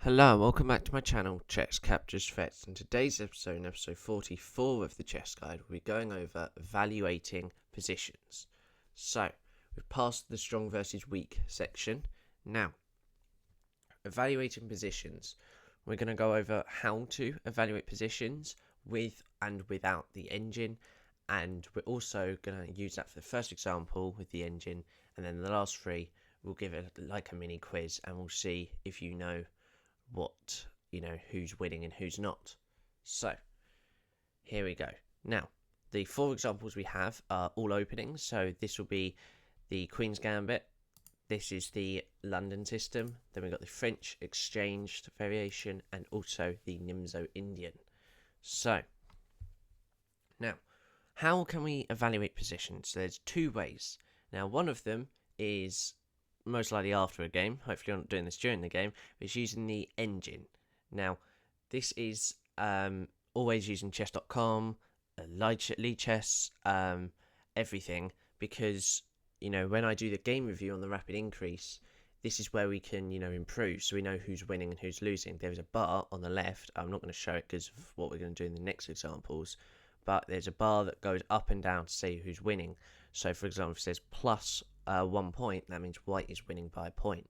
Hello and welcome back to my channel, Chess Captures Threats. In today's episode, in episode 44 of the Chess Guide, we'll be going over evaluating positions. So, we've passed the strong versus weak section. Now, evaluating positions. We're going to go over how to evaluate positions with and without the engine, and we're also going to use that for the first example with the engine, and then the last three we'll give it like a mini quiz and we'll see if you know who's winning and who's not. So here we go. Now the four examples we have are all openings, so this will be the Queen's Gambit, this is the London system, then we've got the French exchanged variation, and also the Nimzo Indian. So now, how can we evaluate positions? So there's two ways. Now one of them is most likely after a game, hopefully I'm not doing this during the game, but it's using the engine. Now, this is always using chess.com, Lichess, everything, because, when I do the game review on the rapid increase, this is where we can, improve, so we know who's winning and who's losing. There's a bar on the left, I'm not going to show it because of what we're going to do in the next examples, but there's a bar that goes up and down to say who's winning. So, for example, if it says plus 1 point, that means white is winning by a point.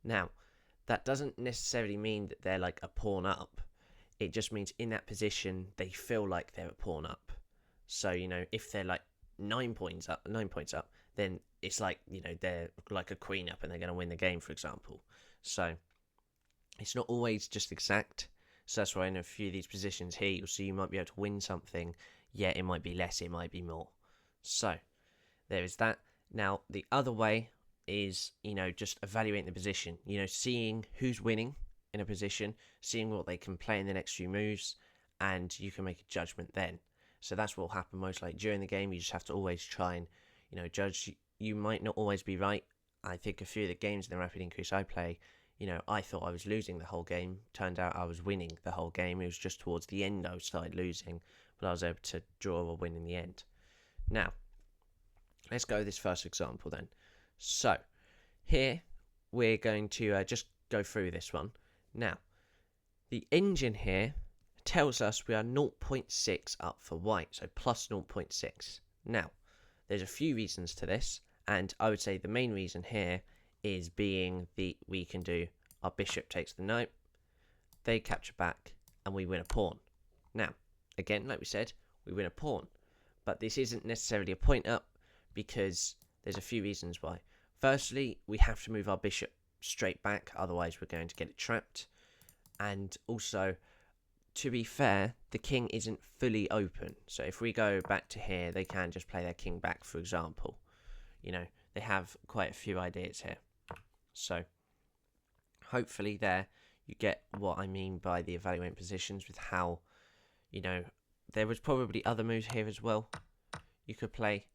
Now, that doesn't necessarily mean that they're like a pawn up. It just means in that position they feel like they're a pawn up. So, if they're like 9 points up, then it's like, they're like a queen up and they're going to win the game, for example. So it's not always just exact. So that's why in a few of these positions here, you'll see you might be able to win something, yet it might be less, it might be more. So there is that. Now, the other way is, just evaluating the position, seeing who's winning in a position, seeing what they can play in the next few moves, and you can make a judgment then. So that's what will happen most likely during the game. You just have to always try and, judge. You might not always be right. I think a few of the games in the rapid increase I play, I thought I was losing the whole game. Turned out I was winning the whole game. It was just towards the end I started losing, but I was able to draw a win in the end. Now, let's go with this first example then. So, here we're going to just go through this one. Now, the engine here tells us we are 0.6 up for white, so plus 0.6. Now, there's a few reasons to this, and I would say the main reason here is being we can do our bishop takes the knight, they capture back, and we win a pawn. Now, again, like we said, we win a pawn, but this isn't necessarily a point up because there's a few reasons why. Firstly, we have to move our bishop straight back, otherwise we're going to get it trapped. And also, to be fair, the king isn't fully open. So if we go back to here, they can just play their king back, for example. They have quite a few ideas here. So hopefully there you get what I mean by the evaluating positions with how, there was probably other moves here as well. You could play,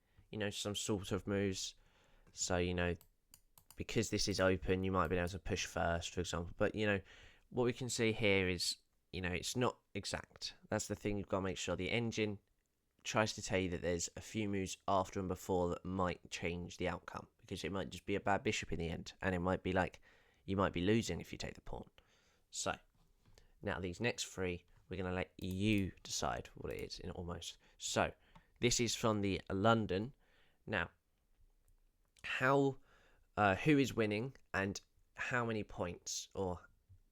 some sort of moves. So, because this is open, you might be able to push first, for example. But, what we can see here is, it's not exact. That's the thing you've got to make sure. The engine tries to tell you that there's a few moves after and before that might change the outcome. Because it might just be a bad bishop in the end. And it might be like, you might be losing if you take the pawn. So, now these next three, we're going to let you decide what it is, almost. So, this is from the London. Now, who is winning and how many points, or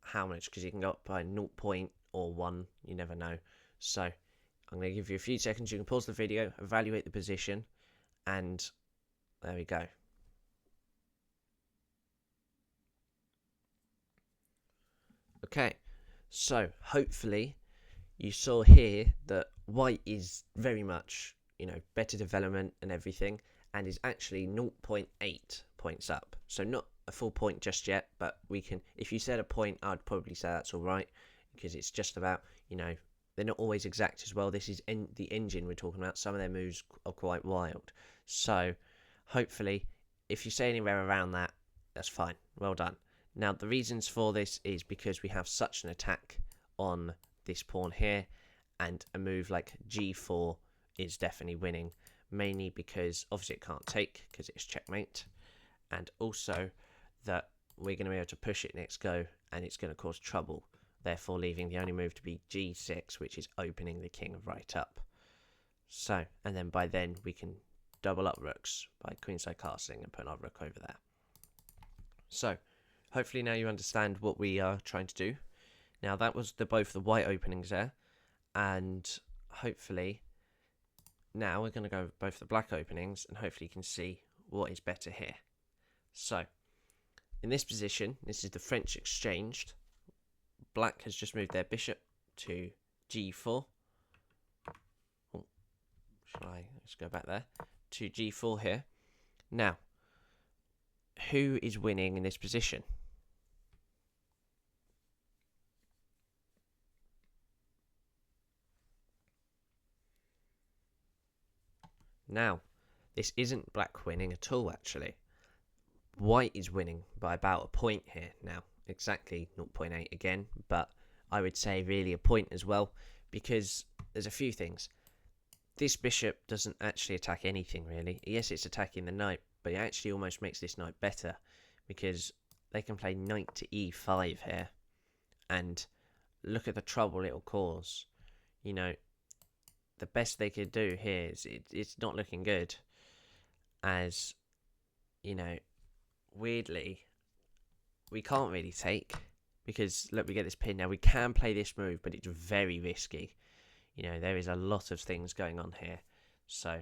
how much, because you can go up by 0 point or 1, you never know. So I'm going to give you a few seconds, you can pause the video, evaluate the position, and there we go. Okay, so hopefully you saw here that white is very much, better development and everything, and is actually 0.8 points up. So not a full point just yet, but we can, if you said a point, I'd probably say that's all right, because it's just about, they're not always exact as well. This is the engine we're talking about. Some of their moves are quite wild. So hopefully, if you say anywhere around that, that's fine. Well done. Now, the reasons for this is because we have such an attack on this pawn here, and a move like g4 is definitely winning, mainly because obviously it can't take because it's checkmate, and also that we're going to be able to push it next go, and it's going to cause trouble, therefore leaving the only move to be g6, which is opening the king right up. So, and then by then we can double up rooks by queenside castling and put our rook over there. So, hopefully now you understand what we are trying to do. Now that was both the white openings there, and hopefully now we're going to go with both the black openings, and hopefully you can see what is better here. So, in this position, this is the French exchanged. Black has just moved their bishop to g4. Oh, let's go back there. To g4 here. Now, who is winning in this position? Now, this isn't black winning at all, actually. White is winning by about a point here now. Exactly 0.8 again, but I would say really a point as well, because there's a few things. This bishop doesn't actually attack anything, really. Yes, it's attacking the knight, but it actually almost makes this knight better, because they can play knight to e5 here, and look at the trouble it'll cause. You know, the best they could do here is it's not looking good, as, you know, weirdly, we can't really take, because look, we get this pin. Now we can play this move, but it's very risky. You know, there is a lot of things going on here. So,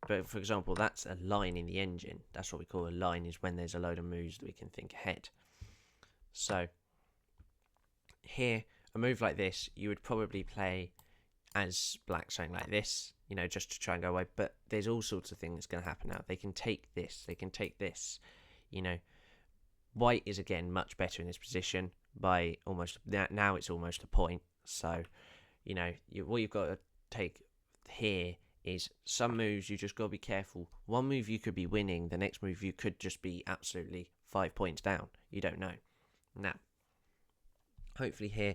but for example, that's a line in the engine. That's what we call a line, is when there's a load of moves that we can think ahead. So here, a move like this, you would probably play as black, something like this, you know, just to try and go away. But there's all sorts of things going to happen now. They can take this, they can take this, you know. White is again much better in this position by almost, now it's almost a point. So, you know, what you've got to take here is some moves you just got to be careful. One move you could be winning, the next move you could just be absolutely 5 points down. You don't know. Now, hopefully here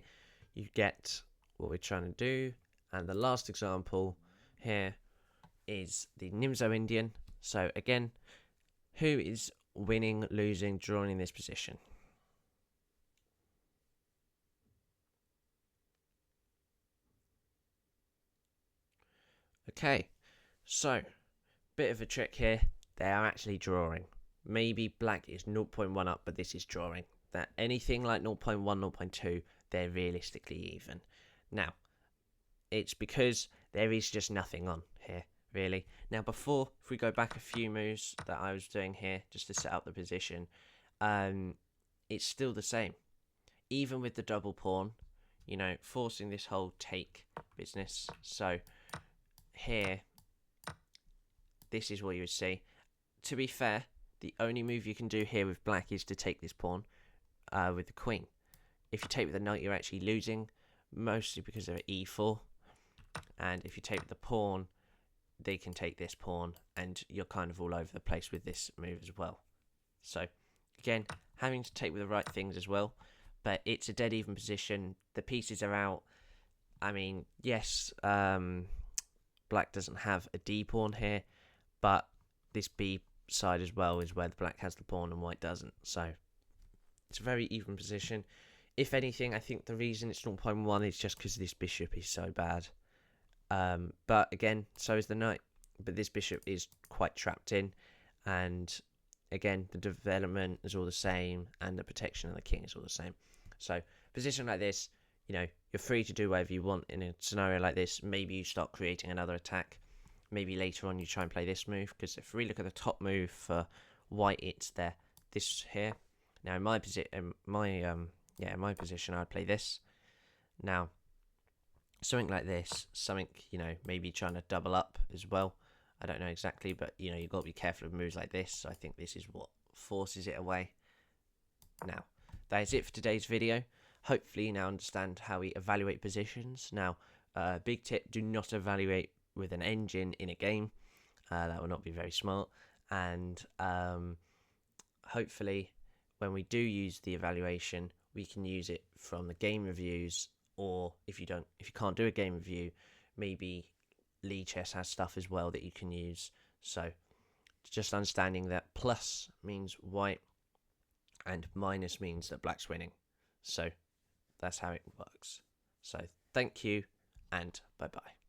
you get what we're trying to do. And the last example here is the Nimzo Indian. So again, who is winning, losing, drawing in this position? Okay, so bit of a trick here. They are actually drawing. Maybe black is 0.1 up, but this is drawing. That anything like 0.1, 0.2, they're realistically even. Now, it's because there is just nothing on here, really. Now, before, if we go back a few moves that I was doing here, just to set up the position, it's still the same. Even with the double pawn, you know, forcing this whole take business. So, here, this is what you would see. To be fair, the only move you can do here with black is to take this pawn with the queen. If you take with the knight, you're actually losing, mostly because they're at e4. And if you take with the pawn, they can take this pawn, and you're kind of all over the place with this move as well. So, again, having to take with the right things as well. But it's a dead even position. The pieces are out. I mean, yes, black doesn't have a D pawn here, but this B side as well is where the black has the pawn and white doesn't. So it's a very even position. If anything, I think the reason it's 0.1 is just because this bishop is so bad. But again, so is the knight. But this bishop is quite trapped in, and again, the development is all the same, and the protection of the king is all the same. So position like this, you know, you're free to do whatever you want in a scenario like this. Maybe you start creating another attack. Maybe later on you try and play this move, because if we look at the top move for white, it's there. This here. Now in my position, in my position, I'd play this. Now, something like this, something, you know, maybe trying to double up as well. I don't know exactly, but you know, you've got to be careful of moves like this. So I think this is what forces it away. Now, that is it for today's video. Hopefully you now understand how we evaluate positions. Now, big tip, do not evaluate with an engine in a game. That will not be very smart. And hopefully when we do use the evaluation, we can use it from the game reviews, or if you can't do a game review, maybe Lichess has stuff as well that you can use. So just understanding that plus means white and minus means that black's winning. So that's how it works. So thank you, and bye bye.